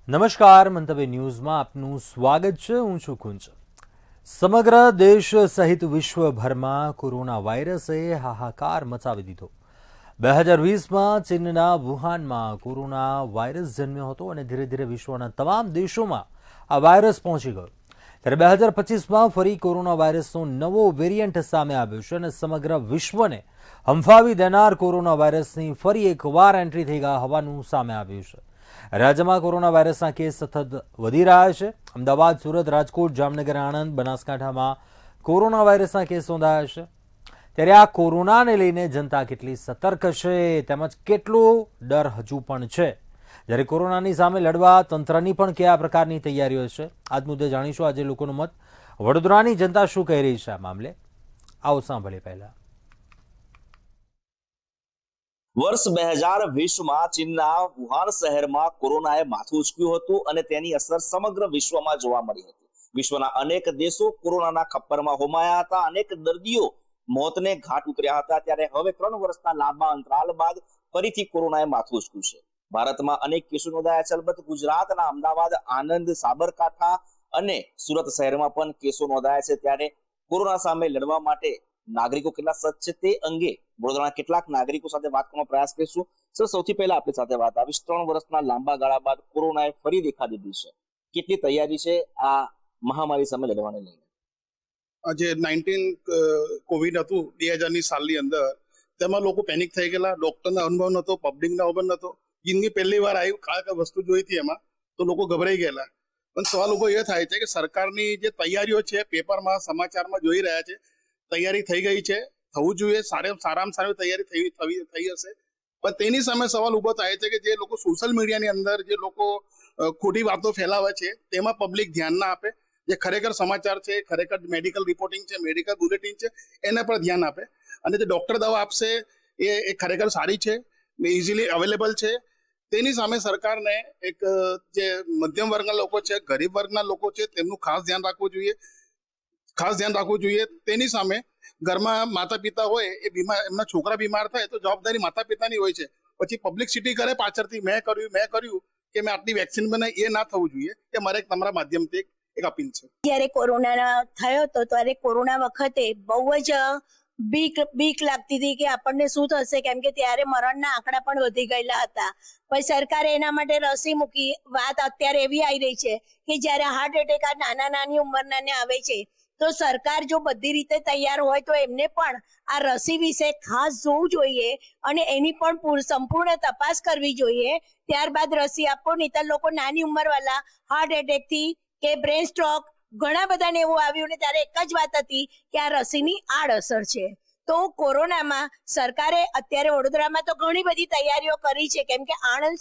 નમસ્કાર, મંતવ્ય ન્યૂઝમાં આપનું સ્વાગત છે. હું છું કુંજ. સમગ્ર દેશ સહિત વિશ્વભરમાં કોરોના વાયરસે હાહાકાર મચાવી દીધો. 2020માં ચીનના વુહાનમાં કોરોના વાયરસ જન્મ્યો હતો અને ધીરે ધીરે વિશ્વના તમામ દેશોમાં આ વાયરસ પહોંચી ગયો. ત્યારે 2025માં ફરી કોરોના વાયરસનો નવો વેરિયન્ટ સામે આવ્યો છે અને સમગ્ર વિશ્વને હંફાવી દેનાર કોરોના વાયરસની ફરી એકવાર એન્ટ્રી થઈ ગયા હોવાનું સામે આવ્યું છે. રાજ્યમાં કોરોના વાયરસના કેસ સતત વધી રહ્યા છે. અમદાવાદ, સુરત, રાજકોટ, જામનગર, આણંદ, બનાસકાંઠામાં કોરોના વાયરસના કેસ નોંધાયા છે. ત્યારે આ કોરોનાને લઈને જનતા કેટલી સતર્ક છે તેમજ કેટલો ડર હજુ પણ છે. જ્યારે કોરોનાની સામે લડવા તંત્રની પણ કયા પ્રકારની તૈયારીઓ છે, આજ મુદ્દે જાણીશું આજે લોકોનો મત. વડોદરાની જનતા શું કહી રહી છે આ મામલે, આવો સાંભળીએ. પહેલા વર્ષ 2020માં ચીનના વુહાન શહેરમાં કોરોનાએ માથું ઉચક્યું હતું અને તેની અસર સમગ્ર વિશ્વમાં જોવા મળી હતી. વિશ્વના અનેક દેશો કોરોનાના ખપ્પરમાં હોમાયા હતા. અનેક દર્દીઓ મોતને ઘાટ ઉતર્યા હતા. ત્યારે હવે 3 વર્ષના લાંબા અંતરાલ બાદ ફરીથી કોરોનાએ માથું ઉચક્યું છે. ભારતમાં અનેક કેસો નોંધાયા છે. અલબત્ત ગુજરાતના અમદાવાદ, આણંદ, સાબરકાંઠા અને સુરત શહેરમાં પણ કેસો નોંધાયા છે. ત્યારે કોરોના સામે લડવા માટે નાગરિકો કેટલા સજ્જ છે તે અંગે વડોદરાના કેટલાક નાગરિકો સાથે વાત કરવાનો પ્રયાસ કરીશું. સર, સૌથી પહેલા આપણી સાથે વાત આવીશ. 3 વર્ષના લાંબા ગાળા બાદ કોરોનાએ ફરી દેખા દીધી છે. કેટલી તૈયારી છે આ મહામારી સામે લડવાને લઈને? જે 19 કોવિડ હતું 2000ની સાલની અંદર, તેમાં લોકો પેનિક થઈ ગયેલા. ડોક્ટરનો અનુભવ નતો, પબ્લિકનો અનુભવ નતો. જિંદગી પહેલી વાર આવી કઈ વસ્તુ જોઈ હતી એમાં, તો લોકો ગભરાઈ ગયેલા. પણ સવાલ ઉભો એ થાય છે કે સરકારની જે તૈયારીઓ છે, પેપરમાં, સમાચારમાં જોઈ રહ્યા છે, તૈયારી થઈ ગઈ છે, થવું જોઈએ, સારામાં સારી તૈયારી થઈ હશે. પણ તેની સામે સવાલ ઉભો થાય છે કે જે લોકો સોશિયલ મીડિયાની અંદર જે લોકો ખોટી વાતો ફેલાવે છે, તેમાં પબ્લિક ધ્યાન ના આપે. જે ખરેખર સમાચાર છે, ખરેખર મેડિકલ રિપોર્ટિંગ છે, મેડિકલ બુલેટિન છે, એના પર ધ્યાન આપે. અને જે ડોક્ટર દવા આપશે એ ખરેખર સારી છે, ઇઝીલી અવેલેબલ છે. તેની સામે સરકારને એક જે મધ્યમ વર્ગના લોકો છે, ગરીબ વર્ગના લોકો છે, તેમનું ખાસ ધ્યાન રાખવું જોઈએ. તેની સામે ઘરમાં માતા પિતા હોય, એ બીમાર, એમના છોકરા બીમાર થાય તો જવાબદારી માતા પિતાની હોય છે. પછી પબ્લિસિટી કરે પાછળથી, મેં કર્યું કે મેં આટલી વેક્સિન બનાવી, એ ના થવું જોઈએ. એ મારે તમારા માધ્યમથી એક અપીલ છે. જ્યારે કોરોના થયો હતો ત્યારે કોરોના વખતે બહુ જ બીક લાગતી હતી કે આપણને શું થશે, કેમ કે ત્યારે મરણના આંકડા પણ વધી ગયેલા હતા. પછી સરકારે એના માટે રસી મૂકી. વાત અત્યારે એવી આવી રહી છે કે જ્યારે હાર્ટ એટેક આ નાની ઉંમરના આવે છે, તો સરકાર જો બધી રીતે તૈયાર હોય તો એમને પણ આ રસી વિશે ખાસ જોવું જોઈએ અને એની પણ સંપૂર્ણ તપાસ કરવી જોઈએ. ત્યારબાદ રસી આપો. નહીંતર લોકો નાની ઉંમરવાળા હાર્ટ એટેક થી કે બ્રેન સ્ટ્રોક ઘણા બધાને એવું આવ્યું ને ત્યારે એક જ વાત હતી કે આ રસીની આડઅસર છે. તો કોરોનામાં સરકારે અત્યારે વડોદરામાં તો ઘણી બધી તૈયારીઓ કરી છે, કેમ કે આણંદ,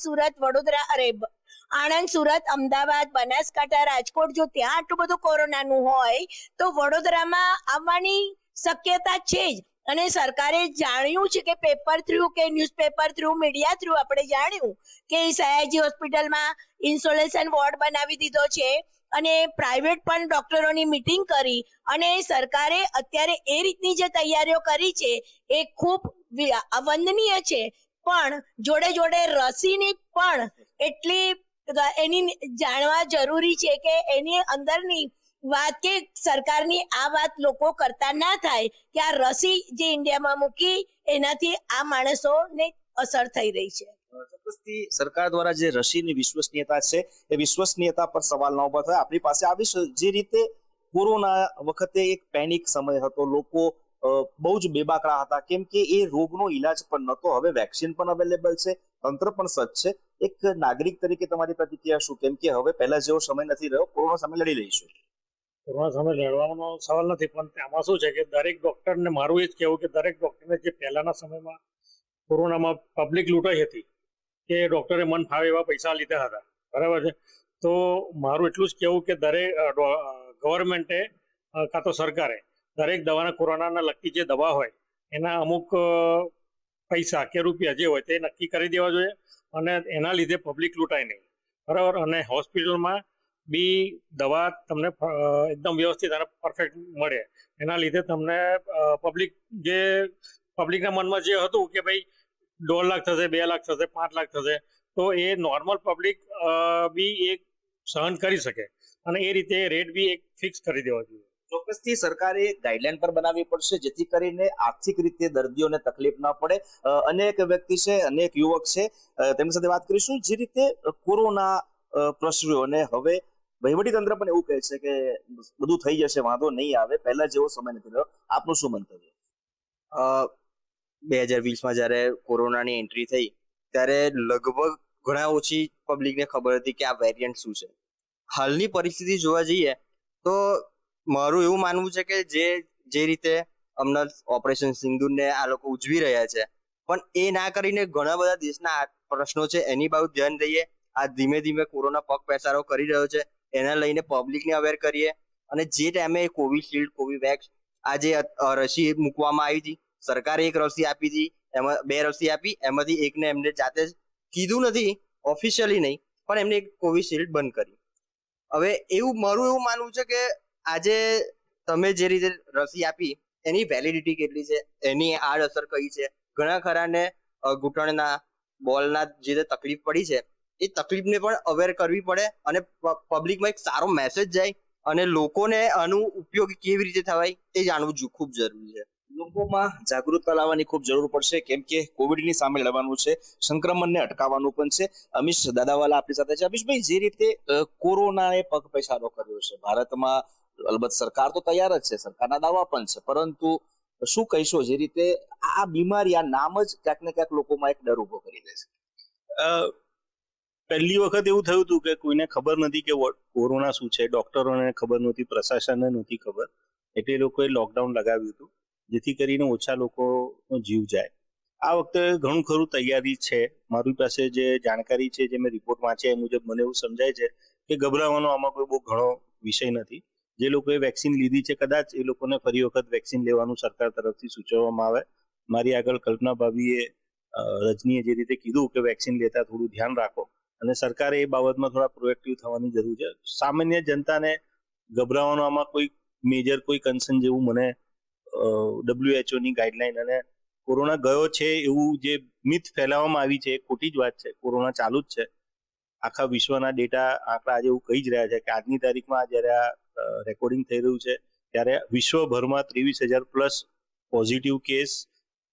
સુરત, અમદાવાદ, બનાસકાંઠા, રાજકોટ, જો ત્યાં આટલું બધું કોરોનાનું હોય તો વડોદરામાં આવવાની શક્યતા છે જ. અને સરકારે જાણ્યું છે કે પેપર થ્રુ કે ન્યૂઝપેપર થ્રુ, મીડિયા થ્રુ આપણે જાણ્યું કે સયાજી હોસ્પિટલમાં ઇન્સ્ટોલેશન વોર્ડ બનાવી દીધો છે અને પ્રાઇવેટ પણ ડોક્ટરોની મીટિંગ કરી અને સરકારે અત્યારે એ રીતની જે તૈયારીઓ કરી છે એ ખૂબ વંદનીય છે. પણ જોડે જોડે રસીની પણ એટલી એની જાણવા જરૂરી છે કે એની અંદરની વાત કે સરકારની આ વાત લોકો કરતા ના થાય કે આ રસી જે ઇન્ડિયામાં મૂકી એનાથી આ માણસોને અસર થઈ રહી છે. ચોક્કસથી સરકાર દ્વારા જે રસીની વિશ્વસનીયતા છે, એ વિશ્વસનીયતા પર સવાલ ન ઉભા થાય. આપણી પાસે આવીશ. જે રીતે કોરોના વખતે એક પેનિક સમય હતો, લોકો બહુ જ બેબાકડા હતા, કેમ કે એ રોગનો ઈલાજ પણ નહોતો. હવે વેક્સિન પણ અવેલેબલ છે, તંત્ર પણ સજ્જ છે. એક નાગરિક તરીકે તમારી પ્રતિક્રિયા શું? કેમ કે હવે પહેલા જેવો સમય નથી રહ્યો, કોરોના સામે લડી રહીશું. કોરોના સામે લડવાનો સવાલ નથી, પણ આમાં શું છે કે દરેક ડોક્ટરને મારું એ જ કહેવું કે દરેક ડોક્ટરને જે પહેલાના સમયમાં કોરોનામાં પબ્લિક લૂંટાઈ હતી કે ડોક્ટરે મન ફાવે એવા પૈસા લીધા હતા, બરાબર છે, તો મારું એટલું જ કહેવું કે દરેક ગવર્મેન્ટે કાં તો સરકારે દરેક દવાના કોરોનાના લગતી જે દવા હોય એના અમુક પૈસા કે રૂપિયા જે હોય તે નક્કી કરી દેવા જોઈએ અને એના લીધે પબ્લિક લૂંટાય નહીં, બરાબર. અને હોસ્પિટલમાં બી દવા તમને એકદમ વ્યવસ્થિત અને પરફેક્ટ મળે. એના લીધે તમને પબ્લિકના મનમાં જે હતું કે ભાઈ 1.5 લાખ થશે, 2 લાખ થશે, 5 લાખ થશે, તો એ નોર્મલ પબ્લિક બી એક સહન કરી શકે અને એ રીતે રેટ બી એક ફિક્સ કરી દેવા જોઈએ. ચોક્કસથી સરકારે ગાઈડલાઈન પર બનાવવી પડશે જેથી કરીને આર્થિક રીતે દર્દીઓને તકલીફ ના પડે. અનેક વ્યક્તિ છે, અનેક યુવક છે, તેમની સાથે વાત કરીશું. જે રીતે કોરોના પ્રસર્યો અને હવે વહીવટી તંત્ર પણ એવું કહે છે કે બધું થઈ જશે, વાંધો નહીં આવે, પહેલા જેવો સમય નથી રહ્યો. આપનું શું મંતવ્ય? 2020માં જ્યારે કોરોનાની એન્ટ્રી થઈ ત્યારે લગભગ ઘણા ઓછી પબ્લિકને ખબર હતી કે આ વેરિયન્ટ શું છે. હાલની પરિસ્થિતિ જોવા જઈએ તો મારું એવું માનવું છે કે જે રીતે હમણાં ઓપરેશન સિંદૂરને આ લોકો ઉજવી રહ્યા છે, પણ એ ના કરીને ઘણા બધા દેશના પ્રશ્નો છે એની બાજુ ધ્યાન દઈએ. આ ધીમે ધીમે કોરોના પગ પેસારો કરી રહ્યો છે, એના લઈને પબ્લિકને અવેર કરીએ. અને જે ટાઈમે કોવિશિલ્ડ, કોવિવેક્સ આ જે રસી મૂકવામાં આવી હતી, સરકારે એક રસી આપી હતી, એમાં 2 રસી આપી, એમાંથી એકને એમને જાતે જ કીધું નથી, ઓફિશિયલી નહીં, પણ એમને એક કોવિશિલ્ડ બંધ કરી. હવે મારું એવું માનવું છે કે આજે તમે જે રીતે રસી આપી એની વેલિડિટી કેટલી છે, એની આડઅસર કઈ છે. ઘણા ખરાને ઘૂંટણના બોલના જે તકલીફ પડી છે એ તકલીફને પણ અવેર કરવી પડે અને પબ્લિકમાં એક સારો મેસેજ જાય અને લોકોને આનું ઉપયોગ કેવી રીતે થવાય એ જાણવું ખૂબ જરૂરી છે. લોકોમાં જાગૃતતા લાવવાની ખૂબ જરૂર પડશે, કેમ કે કોવિડની સામે લડવાનું છે, સંક્રમણને અટકાવવાનું પણ છે. અમીશ દાદાવાલા આપણી સાથે છે. અમીશભાઈ, જે રીતે કોરોનાએ પગ પેસારો કર્યો છે ભારતમાં, અલબત્ત સરકાર તો તૈયાર જ છે, સરકારના દાવા પણ છે, પરંતુ શું કહીશો, જે રીતે આ બીમારી, આ નામ જ ક્યાંક ને ક્યાંક લોકોમાં એક ડર ઉભો કરી દે છે? પહેલી વખત એવું થયું હતું કે કોઈને ખબર નથી કે કોરોના શું છે, ડોક્ટરોને ખબર નહોતી, પ્રશાસનને નહોતી ખબર, એટલે એ લોકોએ લોકડાઉન લગાવ્યું હતું જેથી કરીને ઓછા લોકોનો જીવ જાય. આ વખતે ઘણું ખરું તૈયારી છે. મારી પાસે જે જાણકારી છે, જે મેં રિપોર્ટ વાંચ્યા એ મુજબ મને એવું સમજાય છે કે ગભરાવાનો આમાં કોઈ બહુ ઘણો વિષય નથી. જે લોકોએ વેક્સિન લીધી છે કદાચ એ લોકોને ફરી વખત વેક્સિન લેવાનું સરકાર તરફથી સૂચવવામાં આવે. મારી આગળ કલ્પના ભાભીએ, રજનીએ જે રીતે કીધું કે વેક્સિન લેતા થોડું ધ્યાન રાખો, અને સરકારે એ બાબતમાં થોડા પ્રોએક્ટિવ થવાની જરૂર છે. સામાન્ય જનતાને ગભરાવાનો આમાં કોઈ મેજર કોઈ કન્સર્ન જેવું મને WHO ની ગાઈડલાઈન અને કોરોના ગયો છે એવું જે મિથ ફેલાવવામાં આવી છે એ ખોટી જ વાત છે. કોરોના ચાલુ જ છે. આખા વિશ્વના ડેટા આંકડા આજે એવું કહી જ રહ્યા છે કે આજની તારીખમાં જ્યારે આ રેકોર્ડિંગ થઈ રહ્યું છે ત્યારે વિશ્વભરમાં 23,000+ પોઝિટિવ કેસ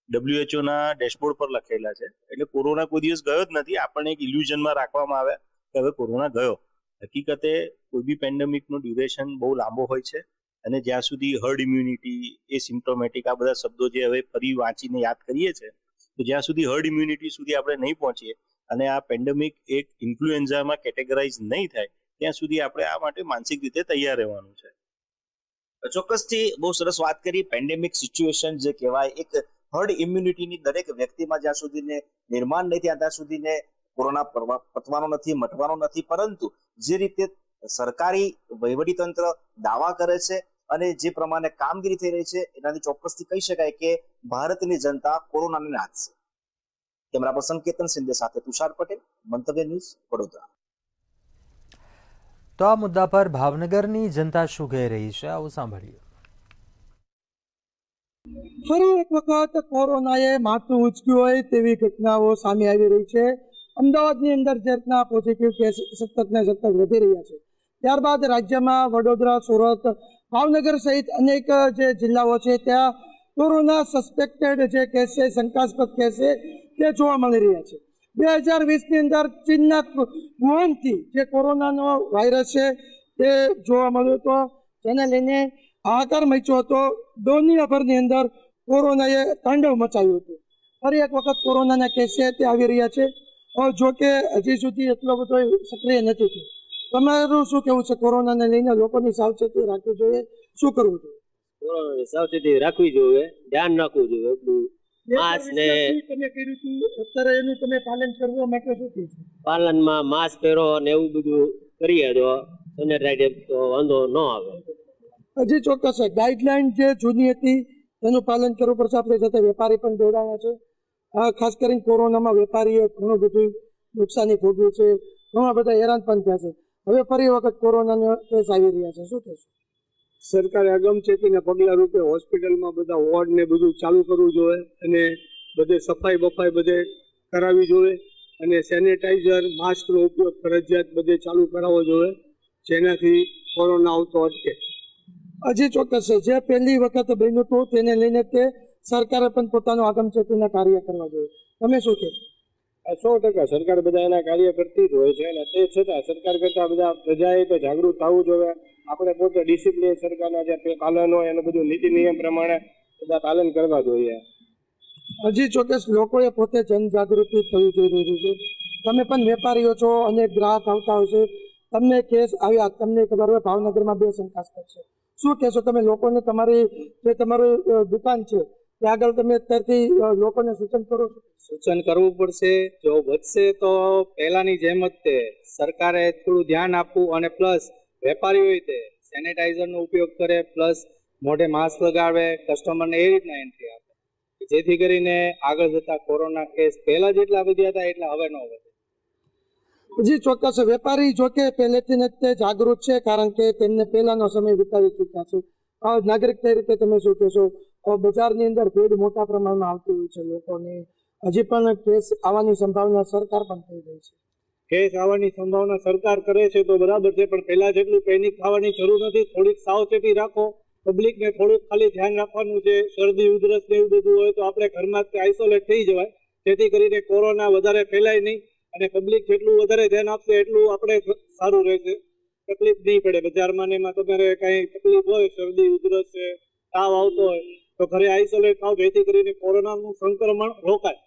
WHO ના ડેશબોર્ડ પર લખેલા છે. એટલે કોરોના કોઈ દિવસ ગયો જ નથી. આપણને એક ઇલ્યુઝનમાં રાખવામાં આવે કે હવે કોરોના ગયો. હકીકતે કોઈ બી પેન્ડેમિકનું ડ્યુરેશન બહુ લાંબો હોય છે અને જ્યાં સુધી હર્ડ ઇમ્યુનિટી, એસિમ્પ્ટોમેટિક, આ બધા શબ્દો જે હવે ફરી વાંચીને યાદ કરીએ છીએ, તો જ્યાં સુધી હર્ડ ઇમ્યુનિટી સુધી આપણે નહીં પહોંચીએ અને આ પેન્ડેમિક એક ઇન્ફ્લુએન્ઝામાં કેટેગરાઇઝ નહીં થાય ત્યાં સુધી આપણે આ માટે માનસિક રીતે તૈયાર રહેવાનું છે. ચોક્કસથી બહુ સરસ વાત કરી. પેન્ડેમિક સિચ્યુએશન જે કહેવાય, એક હર્ડ ઇમ્યુનિટીની દરેક વ્યક્તિમાં જ્યાં સુધીને નિર્માણ નહીં થાય ત્યાં સુધીને કોરોના પતવાનો નથી, મટવાનો નથી. પરંતુ જે રીતે સરકારી વહીવટી તંત્ર દાવા કરે છે અને જે પ્રમાણે કામગીરી થઈ રહી છે, એનાથી ચોક્કસથી કહી શકાય કે ભારતની જનતા કોરોનાને નાથશે. કેમેરા પર્સન કેતન સિંધે સાથે તુષાર પટેલ, મંતવ્ય ન્યૂઝ, વડોદરા. તો આ મુદ્દા પર ભાવનગરની જનતા શું કહી રહી છે, આવું સાંભળીએ. ફરી એક વખત કોરોનાએ માથું ઉંચક્યું હોય તેવી ઘટનાઓ સામે આવી રહી છે. અમદાવાદની અંદર જે રીતના પોઝિટિવ કેસ સતત વધી રહ્યા છે, ત્યારબાદ રાજ્યમાં વડોદરા, સુરત, ભાવનગર સહિત અનેક જે જિલ્લાઓ છે ત્યાં કોરોના સસ્પેક્ટેડ જે કેસ છે, શંકાસ્પદ કેસ છે, તે જોવા મળી રહ્યા છે. 2020ની અંદર ચીનના વુહાનથી જે કોરોનાનો વાયરસ છે તે જોવા મળ્યો હતો, જેને લઈને હાહાકાર મચ્યો હતો. દુનિયાભરની અંદર કોરોનાએ તાંડવ મચાવ્યું હતું. ફરી એક વખત કોરોનાના કેસ છે તે આવી રહ્યા છે. જો કે હજી સુધી એટલો બધો સક્રિય નથી થયો. તમારું શું કેવું છે કોરોનાને લઈને? લોકોની સાવચેતી રાખવી જોઈએ, શું કરવું જોઈએ? કોરોનાની સાવચેતી રાખવી જોઈએ, ધ્યાન રાખવું જોઈએ. માસ્ક ને તમે કર્યું હતું, અત્યારે એનું તમે પાલન કરવા માટે શું કહે છે? પાલનમાં માસ્ક પહેરો અને એવું બધું કરીએ તો સેનેટાઈઝર તો વાંધો ન આવે. હજી ચોક્કસ ગાઈડલાઈન જે જૂની હતી એનું પાલન કરવું પડશે. આપણે સાથે વેપારી પણ જોડાયા છે. ખાસ કરીને કોરોનામાં વેપારીએ ઘણું બધું નુકસાની ભોગવ્યું છે, ઘણા બધા હેરાન પણ થયા છે. હવે ફરી વખત કોરોનાના કેસ આવી રહ્યા છે, શું કહેશો? સરકારે અગમચેતીના પગલા રૂપે હોસ્પિટલમાં બધા વોર્ડ ને બધું ચાલુ કરવું જોઈએ અને બધે સફાઈ બફાઈ બધે કરાવવી જોઈએ અને સેનિટાઈઝર માસ્કનો ઉપયોગ ફરજિયાત બધે ચાલુ કરાવવો જોઈએ, જેનાથી કોરોના આવતો અટકે. હજી ચોક્કસ છે, જે પહેલી વખત બન્યું હતું તેને લઈને તે સરકારે પણ પોતાનું આગમચેતીના કાર્ય કરવા જોઈએ. તમે શું કહેશો? 100% સરકાર બધા એના કાર્ય કરતી જ હોય છે, અને તે છતાં સરકાર કરતાં બધા પ્રજાએ તો જાગૃત થવું જોઈએ. આપણે પોતે ડિસિપ્લિન સરકારના જે પાલન હોય એનું બધું નીતિ નિયમ પ્રમાણે બધા પાલન કરવા જોઈએ. હજી ચોક્કસ લોકોએ પોતે જનજાગૃતિ થવી જરૂરી છે. તમે પણ વેપારીઓ છો અને ગ્રાહક આવતા હોય છે, તમને કેસ આવ્યા, તમને ખબર હોય ભાવનગરમાં 2 શંકાસ્પદ છે, શું કહેશો તમે લોકોને? તમારી જે તમારી દુકાન છે ત્યાં આગળ તમે અત્યારથી લોકોને સૂચન કરો છો? સૂચન કરવું પડશે. જો વધશે તો પહેલાની જેમ જ તે સરકારે થોડું ધ્યાન આપવું, અને પ્લસ વેપારીઓએ તે સેનિટાઈઝરનો ઉપયોગ કરે, પ્લસ મોઢે માસ્ક લગાવે, કસ્ટમરને એ રીતના એન્ટ્રી આપે, જેથી કરીને આગળ જતા કોરોના કેસ પહેલા જેટલા વધ્યા હતા એટલા હવે ન વધે. હજી ચોક્કસ વેપારી જોકે પહેલેથી જ તે જાગૃત છે, કારણ કે તેમને પહેલાનો સમય વિતાવી ચૂક્યા છે. નાગરિક તરીકે તમે શું કહેશો? બજારની અંદર ભીડ મોટા પ્રમાણમાં આવતી હોય છે, લોકોને હજી પણ કેસ આવવાની સંભાવના સરકાર પણ થઈ રહી છે. કેસ આવવાની સંભાવના સરકાર કરે છે તો બરાબર છે, પણ પહેલા જેટલું પેનિક થવાની જરૂર નથી. થોડીક સાવચેતી રાખો, પબ્લિકને થોડુંક ખાલી ધ્યાન રાખવાનું છે. શરદી ઉધરસ ને એવું બધું હોય તો આપણે ઘરમાં જ આઇસોલેટ થઈ જવાય, જેથી કરીને કોરોના વધારે ફેલાય નહીં, અને પબ્લિક જેટલું વધારે ધ્યાન આપશે એટલું આપણે સારું રહેશે. તકલીફ નહીં પડે બજારમાં ને એમાં. તમારે કઈ તકલીફ હોય, શરદી ઉધરસ છે, તાવ આવતો હોય તો ઘરે આઇસોલેટ થાવ, જેથી કરીને કોરોનાનું સંક્રમણ રોકાય.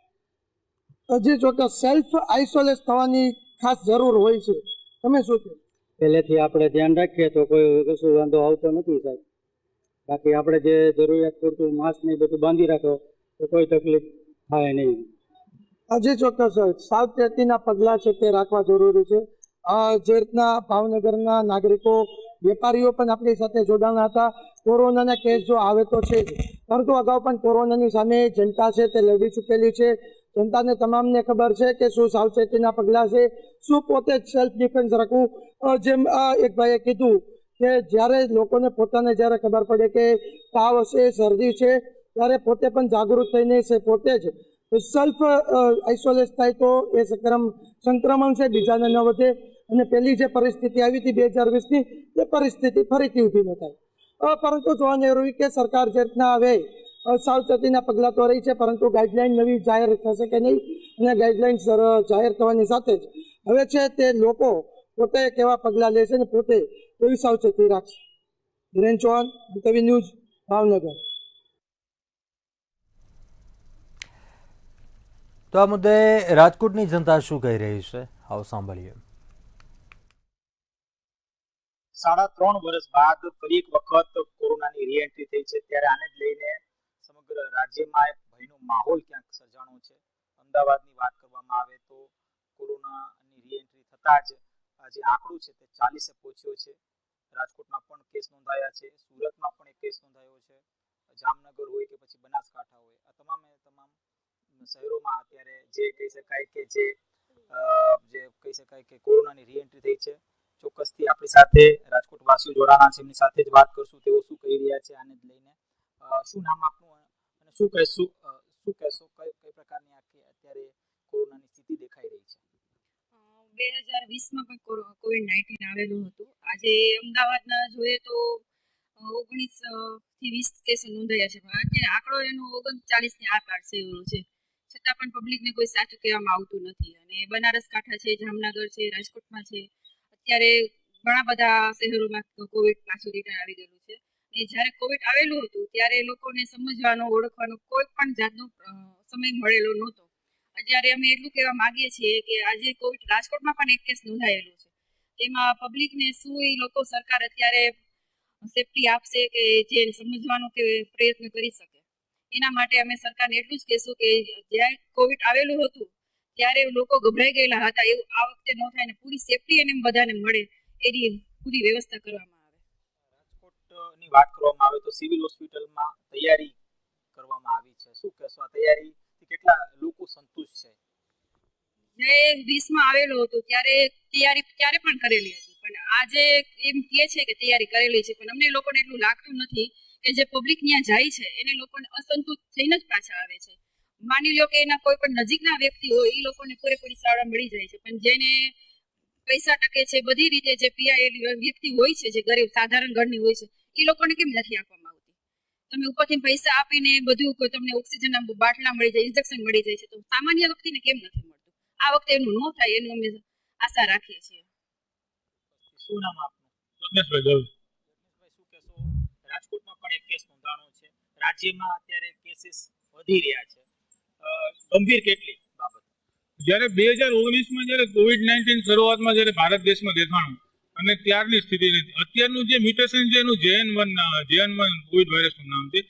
હજી ચોક્કસ સેલ્ફ આઇસોલેટ થવાની ખાસ જરૂર હોય છે. તમે શું કહો? પહેલેથી આપણે ધ્યાન રાખીએ તો કોઈ કશું વાંધો આવતો નથી સાહેબ. બાકી આપણે જે જરૂરિયાત પૂરતું માસ્ક ને બધું બાંધી રાખો તો કોઈ તકલીફ થાય નહીં. હજી ચોક્કસ સાવચેતીના પગલાં છે તે રાખવા જરૂરી છે. જે રીતના ભાવનગરના નાગરિકો, વેપારીઓ પણ આપણી સાથે જોડાણા હતા. કોરોનાના કેસ જો આવે તો છે જ, પરંતુ અગાઉ પણ કોરોનાની સામે જનતા છે તે લડી ચૂકેલી છે. જનતાને તમામને ખબર છે કે શું સાવચેતીના પગલાં છે, શું પોતે જ સેલ્ફ ડિફેન્સ રાખવું. જેમ એક ભાઈએ કીધું કે જ્યારે લોકોને પોતાને જ્યારે ખબર પડે કે તાવ હશે, શરદી છે, ત્યારે પોતે પણ જાગૃત થઈને પોતે જ સેલ્ફ આઇસોલેટ થાય તો એ સંક્રમણ છે બીજાને ન વધે, અને પહેલી જે પરિસ્થિતિ આવી હતી 2020ની એ પરિસ્થિતિ ફરીથી ઊભી ન થાય. પરંતુ જોવાનું એ રહ્યું કે સરકાર જે રીતના હવે સાવચેતીના પગલાં તો રહી છે, પરંતુ ગાઈડલાઈન નવી જાહેર થશે કે નહીં, અને ગાઈડલાઈન જાહેર થવાની સાથે જ હવે છે તે લોકો પોતે કેવા પગલાં લેશે ને પોતે એવી સાવચેતી રાખશે. Dhiren Chauhan, TV news, Bhavnagar. તો આ મુદ્દે રાજકોટની જનતા શું કહી રહી છે, આવો સાંભળીએ. 3.5 વર્ષ બાદ ફરી એક વખત કોરોનાની રીએન્ટ્રી થઈ છે, ત્યારે આને જ લઈને સમગ્ર રાજ્યમાં એક ભયનો માહોલ ક્યાંક સર્જાણો છે. અમદાવાદની વાત કરવામાં આવે તો કોરોનાની રીએન્ટ્રી થતાં જ જે આંકડો છે તે 40 પહોંચ્યો છે. રાજકોટમાં પણ કેસ નોંધાયા છે, સુરતમાં પણ એક કેસ નોંધાયો છે, જામનગર હોય કે પછી બનાસકાંઠા હોય, આ તમામ શહેરોમાં અત્યારે જે કહી શકાય કે કોરોનાની રીએન્ટ્રી થઈ છે. ચોક્કસથી આપણી સાથે રાજકોટ વાસીઓ જોડાણા છે, એમની સાથે જ વાત કરશું, તેઓ શું કહી રહ્યા છે આને જ લઈને. શું નામ આપનું અને શું કહેશો કઈ પ્રકારની આખી અત્યારે કોરોનાની સ્થિતિ દેખાઈ રહી છે? 2020માં પણ COVID-19 આવેલું હતું. આજે અમદાવાદના જોઈએ તો 19 થી 20 કેસ નોંધાયા છે, પણ અત્યારે આંકડો એનો 39ની આર-પાર થયેલો છે, છતાં પણ પબ્લિકને કોઈ સાચું કહેવામાં આવતું નથી. અને બનાસકાંઠા છે, જામનગર છે, રાજકોટમાં છે, અત્યારે ઘણા બધા શહેરોમાં કોવિડ પાછું રિટર્ન આવી ગયેલું છે. અને જ્યારે કોવિડ આવેલું હતું ત્યારે લોકોને સમજવાનો, ઓળખવાનો કોઈ પણ જાતનો સમય મળેલો નહોતો. જ્યારે અમે એટલું કહેવા માંગીએ છીએ કે આજે કોવિડ રાજકોટમાં પણ એક કેસ નોંધાયેલો છે, તેમાં પબ્લિકને શું એ લોકો સરકાર અત્યારે સેફટી આપશે કે જે સમજવાનો કે પ્રયત્ન કરી શકે. એના માટે અમે સરકારને એટલું જ કહેશું કે જ્યારે કોવિડ આવેલું હતું ત્યારે લોકો ગભરાઈ ગયેલા હતા, એવું આ વખતે ન થાય ને પૂરી સેફટી એને બધાને મળે એની પૂરી વ્યવસ્થા કરવામાં આવે. રાજકોટની વાત કરવામાં આવે તો સિવિલ હોસ્પિટલમાં તૈયારી કરવામાં આવી છે, શું કહેશો? આ તૈયારીથી કેટલા લોકો સંતુષ્ટ છે? જે 20માં આવેલો હતો ત્યારે તૈયારી ત્યારે પણ કરેલી હતી, પણ આજે એમ કહે છે કે તૈયારી કરેલી છે, પણ અમને લોકોને એટલું લાગતું નથી કે જે પબ્લિક ત્યાં જાય છે એને લોકોને અસંતુષ્ટ થઈને જ પાછા આવે છે. માની લો કે એના કોઈ પણ નજીકના વ્યક્તિ હોય એ લોકોને પૂરેપૂરી સારવાર મળી જાય છે, પણ જેને પૈસા ટકે છે બધી રીતે જે પીઆઈ વ્યક્તિ હોય છે, જે ગરીબ સાધારણ ઘરની હોય છે, એ લોકોને કેમ નથી આપવામાં આવતી? તમે ઉપરથી પૈસા આપીને બધું કોઈ તમને ઓક્સિજનના બાટલા મળી જાય, ઇન્જેક્શન મળી જાય છે, તો સામાન્ય વ્યક્તિને કેમ નથી મળતું? આ વખતે એનું ન થાય એનું અમે આશા રાખીએ છીએ. શું નામ આપનું? રત્નેશભાઈ દવે. શું કહેશો? રાજકોટમાં પણ એક કેસ નોંધાણો છે, રાજ્યમાં અત્યારે કેસીસ વધી રહ્યા છે, ગંભીર કેટલી બાબત? જ્યારે 2019માં જ્યારે કોવિડ-19 શરૂઆતમાં જ્યારે ભારત દેશમાં દેખાણું અને ત્યારની સ્થિતિ નથી. અત્યારનું જે મ્યુટેશન છે એનું JN1 કોવિડ વાયરસનું નામ છે.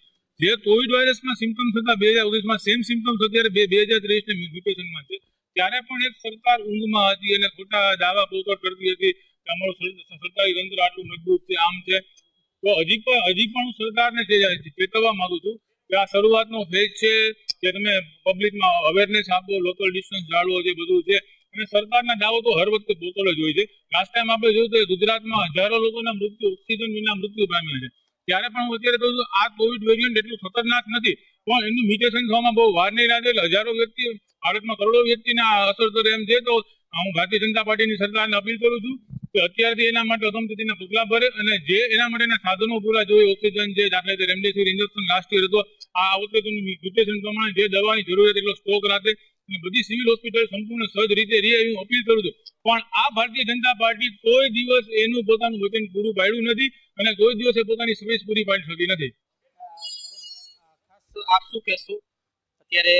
જે કોવિડ વાયરસમાં સિમ્પટમ્સ હતા 2019માં સેમ સિમ્પટમ્સ અત્યારે 2023 મ્યુટેશનમાં છે. ત્યારે પણ એક સરકાર ઊંઘમાં હતી અને ખોટા દાવા પોપટ કરતી હતી કે અમારું સરકારી તંત્ર આટલું મજબૂત છે, આમ છે. તો હજી પણ હું સરકારને ચેતવવા માંગુ છું કે આ શરૂઆતનો ફેઝ છે કે તમે પબ્લિકમાં અવેરનેસ આપો, લોકલ ડિસ્ટન્સ જાળવો, જે બધું છે. અને સરકારના દાવો તો હર વખતે પોતલ જ હોય છે. લાસ્ટ ટાઈમ આપણે જોયું કે ગુજરાતમાં હજારો લોકોના મૃત્યુ ઓક્સિજન વિના મૃત્યુ પામ્યા છે. ત્યારે પણ હું અત્યારે કહું છું આ કોવિડ વેરિયન્ટ એટલું ખતરનાક નથી, પણ એનું મ્યુટેશન થવામાં બહુ વાર નહીં લાગે. એટલે હજારો વ્યક્તિ, ભારતમાં કરોડો વ્યક્તિને અસર કરે એમ છે. તો હું ભારતીય જનતા પાર્ટીની સરકારને અપીલ કરું છું કે અત્યારથી એના માટે અગમચેતીના પગલાં ભરે અને જે એના માટેના સાધનો પૂરા જોઈએ, ઓક્સિજન છે, દાખલા તરીકે રેમડેસિવિર ઇન્જેક્શન લાસ્ટ યર હતો, આ વખતે મ્યુટેશન પ્રમાણે જે દવાની જરૂરિયાત એટલો સ્ટોક રાખે અને બધી સિવિલ હોસ્પિટલ સંપૂર્ણ સજ્જ રીતે રહે એવી હું અપીલ કરું છું. પણ આ ભારતીય જનતા પાર્ટી કોઈ દિવસ એનું પોતાનું વચન પૂરું પાડ્યું નથી અને કોઈ દિવસે પોતાની સર્વિસ પૂરી પાડી શકી નથી. આપ શું કહેશો? અત્યારે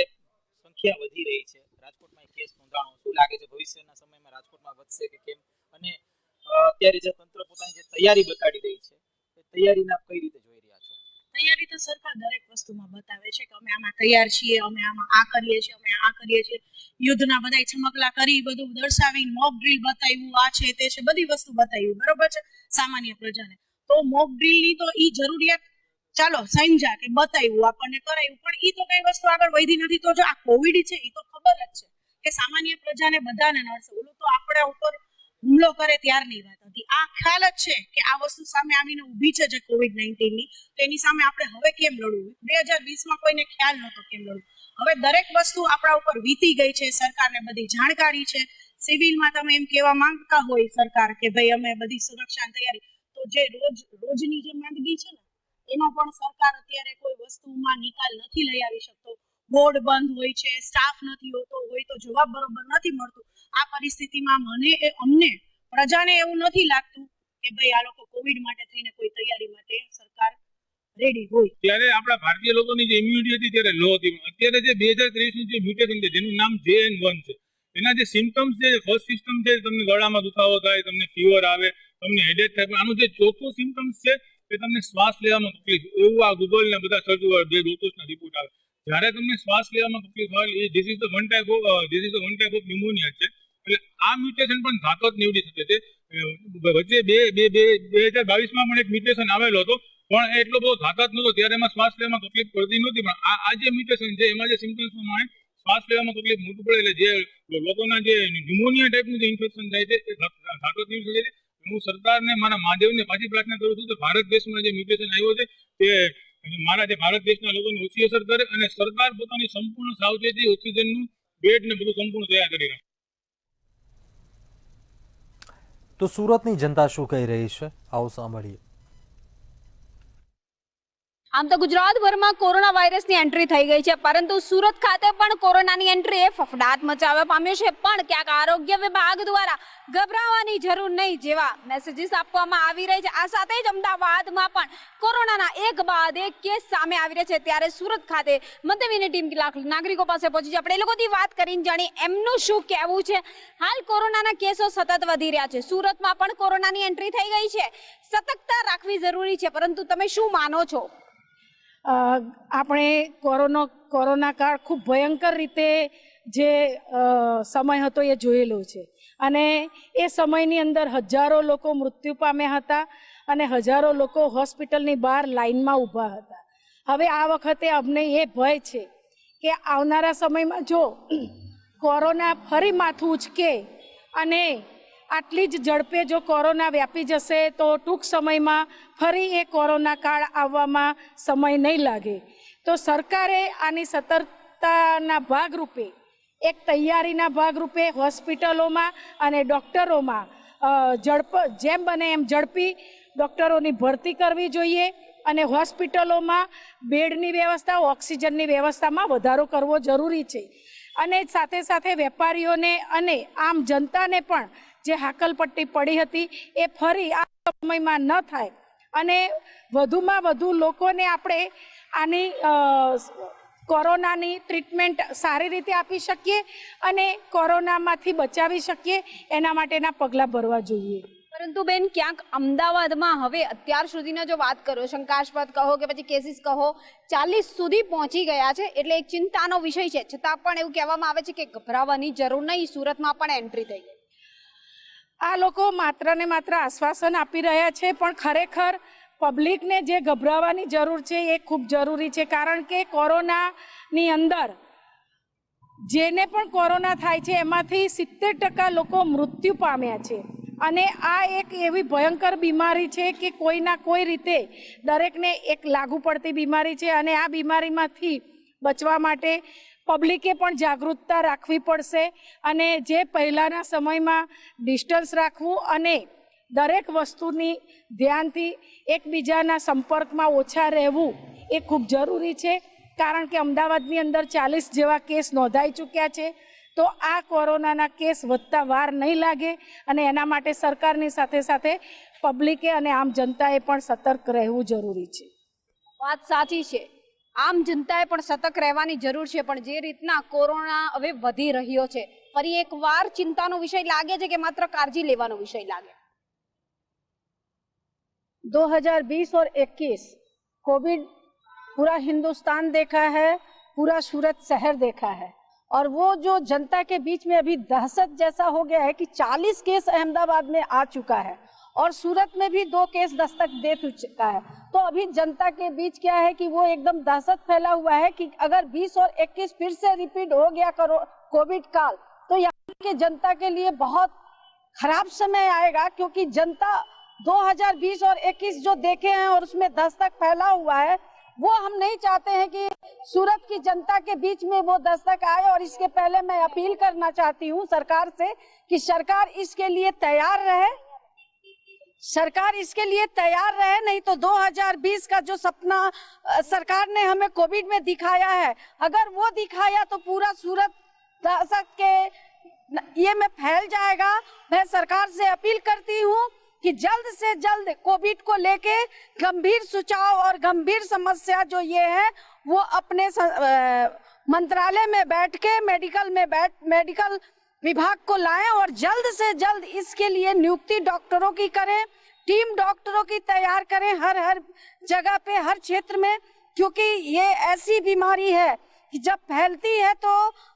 સંખ્યા વધી રહી છે, રાજકોટમાં એક કેસ નોંધાણો, શું લાગે છે ભવિષ્યના સમયમાં રાજકોટમાં વધશે કે કેમ? અને અત્યારે જે તંત્ર પોતાની જે તૈયારી બતાડી રહી છે એ તૈયારીને આપ કઈ રીતે જોઈ રહ્યા છો? તૈયારી તો સરકાર દરેક વસ્તુમાં બતાવે છે કે અમે આમાં તૈયાર છીએ, અમે આમાં આ કરીએ છીએ, અમે આ કરીએ છીએ. યુદ્ધના બધા છમકલા કરી બધું દર્શાવીને મોક ડ્રીલ બતાવ્યું, આ છે તે છે, બધી વસ્તુ બતાવ્યું, બરોબર છે સામાન્ય પ્રજાને. તો મોક ડ્રીલની તો ઈ જરૂરિયાત ચાલો સમજા કે બતાવ્યું, આપણને કરાયું, પણ ઈ તો કઈ વસ્તુ આગળ વધી નથી. તો જો આ કોવિડ છે એ તો ખબર જ છે કે સામાન્ય પ્રજાને બધાને નડશે. ઓલું તો આપણા ઉપર હુમલો કરે ત્યારની વાત હતી. આ ખ્યાલ જ છે કે આ વસ્તુ સામે આવીને ઊભી છે જે કોવિડ-19 ની, તો એની સામે આપણે હવે કેમ લડવું? 2020માં કોઈને ખ્યાલ નહોતો કેમ લડવું. હવે દરેક વસ્તુ આપણા ઉપર વીતી ગઈ છે, સરકારને બધી જાણકારી છે. સિવિલમાં તમે એમ કહેવા માંગતા હોય સરકાર કે ભાઈ અમે બધી સુરક્ષાની તૈયારી, તો જે રોજની જે માંદગી છે ને એનો પણ સરકાર અત્યારે કોઈ વસ્તુમાં નિકાલ નથી લઈ આવી શકતો. બોર્ડ બંધ હોય છે, સ્ટાફ નથી હોતો, હોય તો જવાબ બરોબર નથી મળતું. આ પરિસ્થિતિમાં અમને પ્રજાને એવું નથી લાગતું કે ભાઈ આ લોકો કોવિડ માટે થઈને કોઈ તૈયારી માટે સરકાર રેડી હોય. ત્યારે આપણા ભારતીય લોકોની જે ઇમ્યુનિટી હતી ત્યારે લો હતી. અત્યારે જે 2023નું જે મ્યુટેશન છે જેનું નામ JN1 છે, એના જે સિમ્પટમ્સ છે, ફર્સ્ટ સિસ્ટમ છે, તમને ગળામાં દુખાવો થાય, તમને ફીવર આવે, તમને હેડેક થાય. આનું જે ચોથું સિમ્પટમ્સ છે કે તમને શ્વાસ લેવામાં તકલીફ, એવું આ ગૂગલ ને બધા સર્ચ જે ડોક્ટર્સના રિપોર્ટ આવે. જ્યારે તમને શ્વાસ લેવામાં તકલીફ આવે, this is the one type of pneumonia છે. એટલે આ મ્યુટેશન પણ ઘાતક નીવડી શકે છે. વચ્ચે 2022માં પણ એક મ્યુટેશન આવેલો હતો, પણ એટલો બધો ઘાતક નહોતો. ત્યારે એમાં શ્વાસ લેવામાં તકલીફ પડતી નહોતી. પણ આ જે મ્યુટેશન છે એમાં જે સિમ્પટમ્સ પ્રમાણે શ્વાસ લેવામાં તકલીફ મોટું પડે, એટલે જે લોકોના જે ન્યુમોનિયા ટાઈપનું જે ઇન્ફેક્શન થાય છે એ ઘાતક નીવડી શકે છે. હું સરકારને, મારા મહાદેવને પાછી પ્રાર્થના કરું છું કે ભારત દેશમાં જે મ્યુટેશન આવ્યો છે તે મારા જે ભારત દેશના લોકોને ઓછી અસર કરે અને સરકાર પોતાની સંપૂર્ણ સાવચેતી, ઓક્સિજનનું બેડ ને બધું સંપૂર્ણ તૈયાર કરી રાખે. તો સુરતની જનતા શું કહી રહી છે, આવો સાંભળીએ. આમ તો ગુજરાતભરમાં કોરોના વાયરસની એન્ટ્રી થઈ ગઈ છે, પરંતુ સુરત ખાતે પણ કોરોનાની એન્ટ્રીએ ફફડાટ મચાવવા પામ્યો છે. પણ ક્યાંક આરોગ્ય વિભાગ દ્વારા ગભરાવાની જરૂર નહીં જેવા મેસેજીસ આપવામાં આવી રહી છે. આ સાથે જ અમદાવાદમાં પણ કોરોનાના એક બાદ એક કેસ સામે આવી રહ્યા છે. ત્યારે સુરત ખાતે મધ્યમની ટીમ નાગરિકો પાસે પહોંચી છે. આપણે એ લોકોથી વાત કરીને જાણીએ એમનું શું કહેવું છે. હાલ કોરોનાના કેસો સતત વધી રહ્યા છે, સુરતમાં પણ કોરોનાની એન્ટ્રી થઈ ગઈ છે. સતર્કતા રાખવી જરૂરી છે, પરંતુ તમે શું માનો છો? આપણે કોરોના કાળ ખૂબ ભયંકર રીતે જે સમય હતો એ જોયેલો છે અને એ સમયની અંદર હજારો લોકો મૃત્યુ પામ્યા હતા અને હજારો લોકો હોસ્પિટલની બહાર લાઈનમાં ઊભા હતા. હવે આ વખતે અમને એ ભય છે કે આવનારા સમયમાં જો કોરોના ફરી માથું ઉચકે અને આટલી જ ઝડપે જો કોરોના વ્યાપી જશે તો ટૂંક સમયમાં ફરી એ કોરોના કાળ આવવામાં સમય નહીં લાગે. તો સરકારે આની સતર્કતાના ભાગરૂપે એક તૈયારીના ભાગરૂપે હોસ્પિટલોમાં અને ડૉક્ટરોમાં જેમ બને એમ ઝડપી ડૉક્ટરોની ભરતી કરવી જોઈએ અને હોસ્પિટલોમાં બેડની વ્યવસ્થા, ઓક્સિજનની વ્યવસ્થામાં વધારો કરવો જરૂરી છે. અને સાથે સાથે વેપારીઓને અને આમ જનતાને પણ જે હાકલપટ્ટી પડી હતી એ ફરી આ સમયમાં ન થાય અને વધુમાં વધુ લોકોને આપણે આની કોરોનાની ટ્રીટમેન્ટ સારી રીતે આપી શકીએ અને કોરોનામાંથી બચાવી શકીએ એના માટેના પગલાં ભરવા જોઈએ. પરંતુ બેન, ક્યાંક અમદાવાદમાં હવે અત્યાર સુધીના જો વાત કરો, શંકાસ્પદ કહો કે પછી કેસીસ કહો, 40 સુધી પહોંચી ગયા છે, એટલે એક ચિંતાનો વિષય છે. છતાં પણ એવું કહેવામાં આવે છે કે ગભરાવાની જરૂર નહીં, સુરતમાં પણ એન્ટ્રી થઈ ગઈ. આ લોકો માત્ર ને માત્ર આશ્વાસન આપી રહ્યા છે, પણ ખરેખર પબ્લિકને જે ગભરાવાની જરૂર છે એ ખૂબ જરૂરી છે. કારણ કે કોરોનાની અંદર જેને પણ કોરોના થાય છે એમાંથી 70% લોકો મૃત્યુ પામ્યા છે. અને આ એક એવી ભયંકર બીમારી છે કે કોઈના કોઈ રીતે દરેકને એક લાગુ પડતી બીમારી છે અને આ બીમારીમાંથી બચવા માટે પબ્લિકે પણ જાગૃતતા રાખવી પડશે અને જે પહેલાંના સમયમાં ડિસ્ટન્સ રાખવું અને દરેક વસ્તુની ધ્યાનથી એકબીજાના સંપર્કમાં ઓછા રહેવું એ ખૂબ જરૂરી છે. કારણ કે અમદાવાદની અંદર 40 જેવા કેસ નોંધાઈ ચૂક્યા છે. તો આ કોરોનાના કેસ વધતા વાર નહીં લાગે અને એના માટે સરકારની સાથે સાથે પબ્લિકે અને આમ જનતાએ પણ સતર્ક રહેવું જરૂરી છે. વાત સાચી છે, આમ જનતાએ પણ સતર્ક રહેવાની જરૂર છે. પણ જે રીતના કોરોના હવે વધી રહ્યો છે, ફરી એકવાર ચિંતાનો વિષય લાગે છે કે માત્ર કાળજી લેવાનો વિષય લાગે? 2020 और 21 कोविड पूरा हिंदुस्तान देखा है, पूरा सूरत शहर देखा है और वो जो जनता के बीच में अभी दहशत जैसा हो गया है कि 40 केस अहमदाबाद में आ चुका है और सूरत में भी 2 केस दस्तक दे चुका है. तो अभी जनता के बीच क्या है कि वो एकदम दहशत फैला हुआ है कि अगर 20 और 21 फिर से रिपीट हो गया कोविड काल तो यहाँ के जनता के लिए बहुत खराब समय आएगा. क्योंकि जनता 2020 और 21 जो देखे हैं और उसमें दस्तक फैला हुआ है, वो हम नहीं चाहते हैं कि सूरत की जनता के बीच में वो दस्तक आए. और इसके पहले मैं अपील करना चाहती हूँ सरकार से कि सरकार इसके लिए तैयार रहे, सरकार इसके लिए तैयार रहे. नहीं तो 2020 का जो सपना सरकार ने हमें कोविड में दिखाया है, अगर वो दिखाया तो पूरा सूरत दहशत के ये में फैल जाएगा. मैं सरकार से अपील करती हूँ कि जल्द से जल्द कोविड को लेके गंभीर सुझाव और गंभीर समस्या जो ये है वो अपने मंत्रालय में बैठ के मेडिकल विभाग को लाएं और जल्द से जल्द इसके लिए नियुक्ति डॉक्टरों की करें, टीम डॉक्टरों की तैयार करें हर जगह पे, हर क्षेत्र में. क्योंकि ये ऐसी बीमारी है कि जब फैलती है तो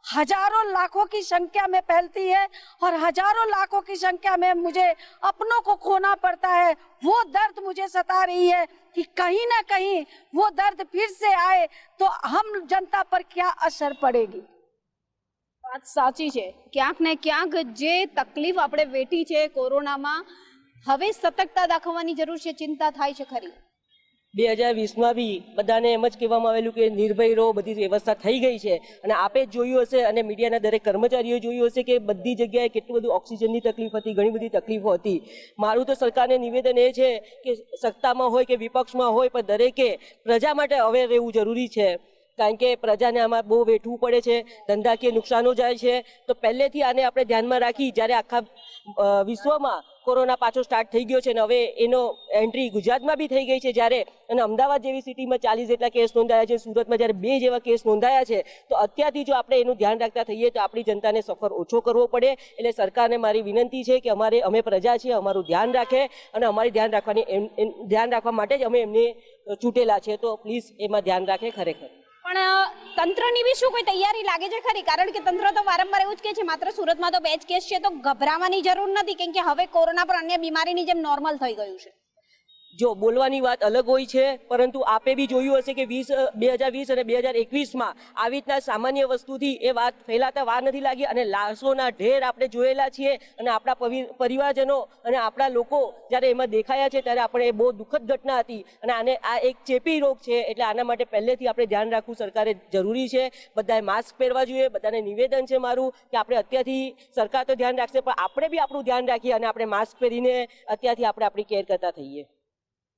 हजारों लाखों की संख्या में फैलती है और हजारों लाखों की संख्या में मुझे अपनों को खोना पड़ता है. वो दर्द मुझे सता रही है कि कहीं ना कहीं वो दर्द फिर से आए तो हम जनता पर क्या असर पड़ेगी. વાત સાચી છે, ક્યાંક ને ક્યાંક જે તકલીફ આપણે વેઠી છે કોરોનામાં, હવે સતર્કતા દાખવવાની જરૂર છે. ચિંતા થાય છે ખરી. 2020માં બી બધાને એમ જ કહેવામાં આવેલું કે નિર્ભય રહો, બધી વ્યવસ્થા થઈ ગઈ છે. અને આપે જ જોયું હશે અને મીડિયાના દરેક કર્મચારીઓ જોયું હશે કે બધી જગ્યાએ કેટલું બધું ઓક્સિજનની તકલીફ હતી, ઘણી બધી તકલીફો હતી. મારું તો સરકારને નિવેદન એ છે કે સત્તામાં હોય કે વિપક્ષમાં હોય પણ દરેકે પ્રજા માટે અવેર રહેવું જરૂરી છે. કારણ કે પ્રજાને આમાં બહુ વેઠવું પડે છે, ધંધાકીય નુકસાનો જાય છે. તો પહેલેથી આને આપણે ધ્યાનમાં રાખી જ્યારે આખા વિશ્વમાં કોરોના પાછો સ્ટાર્ટ થઈ ગયો છે અને હવે એનો એન્ટ્રી ગુજરાતમાં બી થઈ ગઈ છે જ્યારે, અને અમદાવાદ જેવી સિટીમાં 40 જેટલા કેસ નોંધાયા છે, સુરતમાં જ્યારે 2 જેવા કેસ નોંધાયા છે. તો અત્યારથી જો આપણે એનું ધ્યાન રાખતા થઈએ તો આપણી જનતાને સફર ઓછો કરવો પડે. એટલે સરકારને મારી વિનંતી છે કે અમે પ્રજા છીએ, અમારું ધ્યાન રાખે અને અમારી ધ્યાન રાખવા માટે જ અમે એમને ચૂંટેલા છે. તો પ્લીઝ એમાં ધ્યાન રાખે ખરેખર. પણ તંત્રની બી શું કોઈ તૈયારી લાગે છે ખરી? કારણ કે તંત્ર તો વારંવાર એવું જ કહે છે માત્ર સુરતમાં તો 2 જ કેસ છે, તો ગભરાવાની જરૂર નથી કેમ કે હવે કોરોના પર અન્ય બીમારીની જેમ નોર્મલ થઈ ગયું છે. જો બોલવાની વાત અલગ હોય છે, પરંતુ આપે બી જોયું હશે કે 2020 અને 2021માં આવી રીતના સામાન્ય વસ્તુથી એ વાત ફેલાતા વાર નથી લાગી અને લાશોના ઢેર આપણે જોયેલા છીએ અને આપણા પરિવારજનો અને આપણા લોકો જ્યારે એમાં દેખાયા છે ત્યારે આપણે એ બહુ દુઃખદ ઘટના હતી અને આ એક ચેપી રોગ છે, એટલે આના માટે પહેલેથી આપણે ધ્યાન રાખવું સરકારે જરૂરી છે. બધાએ માસ્ક પહેરવા જોઈએ. બધાને નિવેદન છે મારું કે આપણે અત્યારથી, સરકાર તો ધ્યાન રાખશે પણ આપણે બી આપણું ધ્યાન રાખીએ અને આપણે માસ્ક પહેરીને અત્યારથી આપણે આપણી કેર કરતા થઈએ.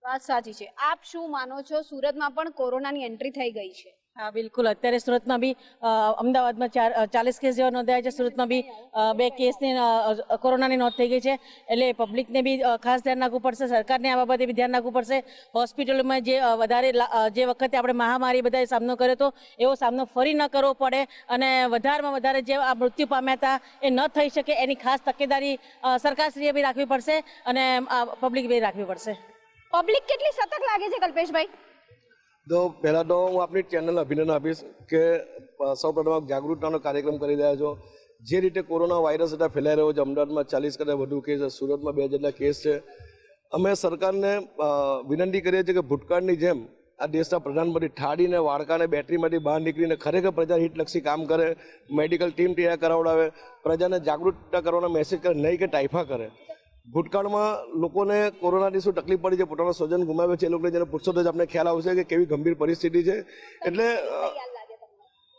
વાત સાચી છે. આપ શું માનો છો, સુરતમાં પણ કોરોનાની એન્ટ્રી થઈ ગઈ છે? હા, બિલકુલ. અત્યારે સુરતમાં બી અમદાવાદમાં 40 કેસ જેવા નોંધાયા છે. સુરતમાં બી 2 કેસની કોરોનાની નોંધ થઈ ગઈ છે. એટલે પબ્લિકને બી ખાસ ધ્યાન રાખવું પડશે, સરકારને આ બાબતે બી ધ્યાન રાખવું પડશે. હોસ્પિટલોમાં જે વખતે આપણે મહામારી બધાએ સામનો કર્યો હતો એવો સામનો ફરી ન કરવો પડે અને વધારેમાં વધારે જે આ મૃત્યુ પામ્યા હતા એ ન થઈ શકે એની ખાસ તકેદારી સરકારશ્રીએ બી રાખવી પડશે અને પબ્લિક બી રાખવી પડશે. પબ્લિક કેટલી સતર્ક લાગે છે કલ્પેશભાઈ? તો પહેલા તો હું આપની ચેનલ અભિનંદન આપીશ કે સૌપ્રથમ જાગૃતતાનો કાર્યક્રમ કરી રહ્યા છો. જે રીતે કોરોના વાયરસ એટલે ફેલાઈ રહ્યો છે, અમદાવાદમાં 40 કરતાં વધુ કેસ છે, સુરતમાં 2 જેટલા કેસ છે. અમે સરકારને વિનંતી કરીએ છીએ કે ભૂતકાળની જેમ આ દેશના પ્રધાનમંત્રી ઠાડીને વાડકાને બેટરીમાંથી બહાર નીકળીને ખરેખર પ્રજા હિતલક્ષી કામ કરે, મેડિકલ ટીમ તૈયાર કરાવડાવે, પ્રજાને જાગૃતતા કરવાનો મેસેજ કરે, નહીં કે ટાઈફા કરે. ભૂતકાળમાં લોકોને કોરોનાથી શું તકલીફ પડી છે, પોતાનો સ્વજન ગુમાવે છે, એ લોકોને જેને પૂછશો તો આપણે ખ્યાલ આવશે કે કેવી ગંભીર પરિસ્થિતિ છે. એટલે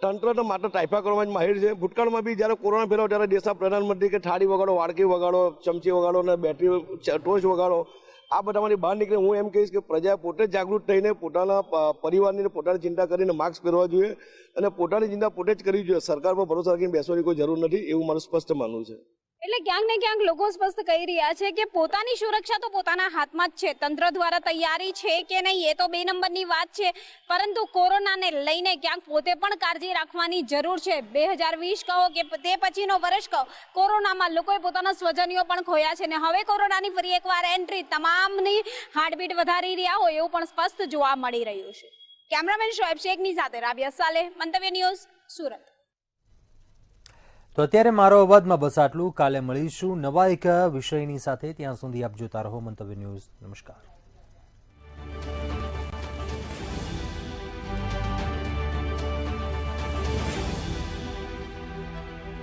તંત્ર તો માત્ર ટાઈફા કરવામાં જ માહિર છે. ભૂતકાળમાં બી જ્યારે કોરોના ફેલાવો ત્યારે દેશના પ્રધાનમંત્રી કે થાળી વગાડો, વાડકી વગાડો, ચમચી વગાડો અને બેટરી ટોર્ચ વગાડો, આ બધામાંથી બહાર નીકળે. હું એમ કહીશ કે પ્રજાએ પોતે જ જાગૃત થઈને પોતાના પરિવારની પોતાની ચિંતા કરીને માસ્ક પહેરવા જોઈએ અને પોતાની ચિંતા પોતે જ કરવી જોઈએ. સરકાર પર ભરોસો રાખીને બેસવાની કોઈ જરૂર નથી, એવું મારું સ્પષ્ટ માનવું છે. એટલે ક્યાંક ને ક્યાંક લોકો સ્પષ્ટ કહી રહ્યા છે કે પોતાની સુરક્ષા તો પોતાના હાથમાં જ છે. તંત્ર દ્વારા તૈયારી છે કે નહીં એ તો 2 નંબરની વાત છે, પરંતુ કોરોનાને લઈને ક્યાંક પોતે પણ કાળજી રાખવાની જરૂર છે. 2020 કહો કે તે પછીનો વર્ષ કહો, કોરોનામાં લોકોએ પોતાના સ્વજનીઓ પણ ખોયા છે ને હવે કોરોનાની ફરી એકવાર એન્ટ્રી તમામની હાર્ટબીટ વધારી રહ્યા હોય એવું પણ સ્પષ્ટ જોવા મળી રહ્યું છે. કેમેરામેન શોએબ શેખની સાથે રાબિયા સાલેહ, મંતવ્ય ન્યૂઝ, સુરત. તો અત્યારે મારો અવાજમાં બસ આટલું. કાલે મળીશું નવા એક વિષયની સાથે. ત્યાં સુધી આપ જોતા રહો મંતવ્ય ન્યૂઝ. નમસ્કાર.